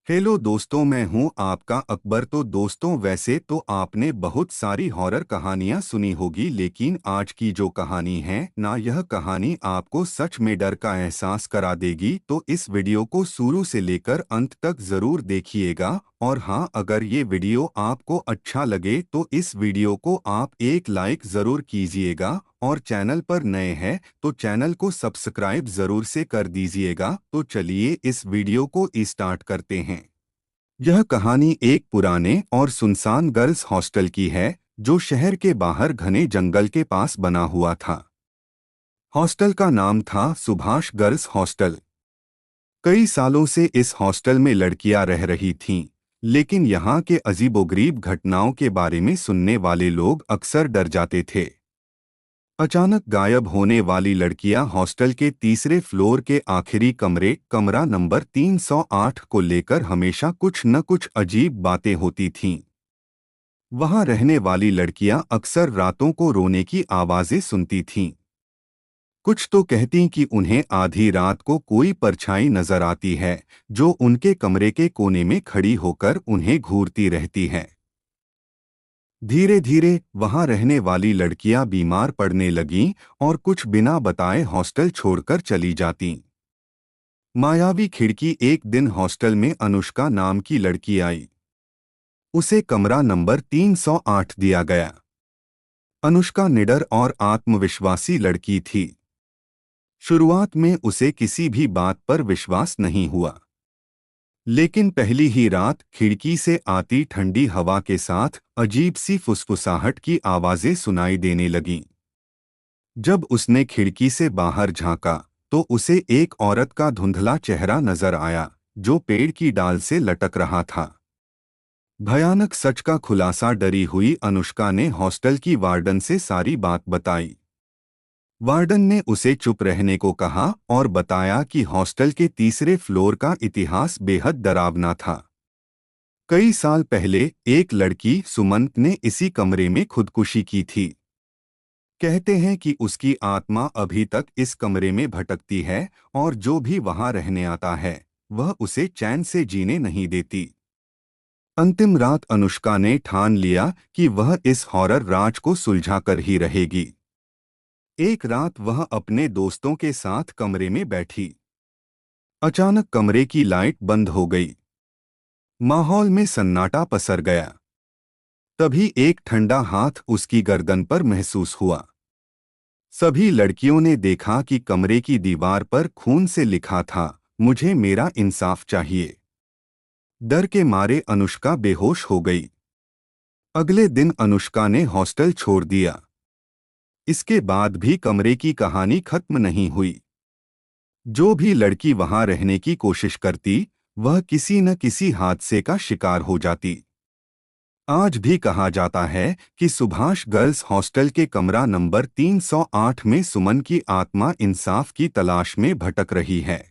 Hello दोस्तों, मैं हूं आपका अकबर। तो दोस्तों, वैसे तो आपने बहुत सारी हॉरर कहानियां सुनी होगी, लेकिन आज की जो कहानी है ना, यह कहानी आपको सच में डर का एहसास करा देगी। तो इस वीडियो को शुरू से लेकर अंत तक जरूर देखिएगा। और हाँ, अगर ये वीडियो आपको अच्छा लगे तो इस वीडियो को आप एक लाइक जरूर कीजिएगा, और चैनल पर नए हैं तो चैनल को सब्सक्राइब जरूर से कर दीजिएगा। तो चलिए इस वीडियो को स्टार्ट करते हैं। यह कहानी एक पुराने और सुनसान गर्ल्स हॉस्टल की है, जो शहर के बाहर घने जंगल के पास बना हुआ था। हॉस्टल का नाम था सुभाष गर्ल्स हॉस्टल। कई सालों से इस हॉस्टल में लड़कियां रह रही थीं, लेकिन यहाँ के अजीबोगरीब घटनाओं के बारे में सुनने वाले लोग अक्सर डर जाते थे। अचानक गायब होने वाली लड़कियां हॉस्टल के तीसरे फ्लोर के आखिरी कमरा नंबर 308 को लेकर हमेशा कुछ न कुछ अजीब बातें होती थीं। वहां रहने वाली लड़कियां अक्सर रातों को रोने की आवाजें सुनती थीं। कुछ तो कहती कि उन्हें आधी रात को कोई परछाई नजर आती है, जो उनके कमरे के कोने में खड़ी होकर उन्हें घूरती रहती है। धीरे धीरे वहां रहने वाली लड़कियां बीमार पड़ने लगीं और कुछ बिना बताए हॉस्टल छोड़कर चली जातीं। मायावी खिड़की एक दिन हॉस्टल में अनुष्का नाम की लड़की आई। उसे कमरा नंबर 308 दिया गया। अनुष्का निडर और आत्मविश्वासी लड़की थी। शुरुआत में उसे किसी भी बात पर विश्वास नहीं हुआ, लेकिन पहली ही रात खिड़की से आती ठंडी हवा के साथ अजीब सी फुसफुसाहट की आवाजें सुनाई देने लगीं। जब उसने खिड़की से बाहर झांका तो उसे एक औरत का धुंधला चेहरा नजर आया, जो पेड़ की डाल से लटक रहा था। भयानक सच का खुलासा डरी हुई अनुष्का ने हॉस्टल की वार्डन से सारी बात बताई। वार्डन ने उसे चुप रहने को कहा और बताया कि हॉस्टल के तीसरे फ्लोर का इतिहास बेहद डरावना था। कई साल पहले एक लड़की सुमंत ने इसी कमरे में खुदकुशी की थी। कहते हैं कि उसकी आत्मा अभी तक इस कमरे में भटकती है, और जो भी वहां रहने आता है वह उसे चैन से जीने नहीं देती। अंतिम रात अनुष्का ने ठान लिया कि वह इस हॉरर राज को सुलझा कर ही रहेगी। एक रात वह अपने दोस्तों के साथ कमरे में बैठी। अचानक कमरे की लाइट बंद हो गई। माहौल में सन्नाटा पसर गया। तभी एक ठंडा हाथ उसकी गर्दन पर महसूस हुआ। सभी लड़कियों ने देखा कि कमरे की दीवार पर खून से लिखा था, मुझे मेरा इंसाफ चाहिए। डर के मारे अनुष्का बेहोश हो गई। अगले दिन अनुष्का ने हॉस्टल छोड़ दिया। इसके बाद भी कमरे की कहानी खत्म नहीं हुई। जो भी लड़की वहां रहने की कोशिश करती, वह किसी न किसी हादसे का शिकार हो जाती। आज भी कहा जाता है कि सुभाष गर्ल्स हॉस्टल के कमरा नंबर 308 में सुमन की आत्मा इंसाफ की तलाश में भटक रही है।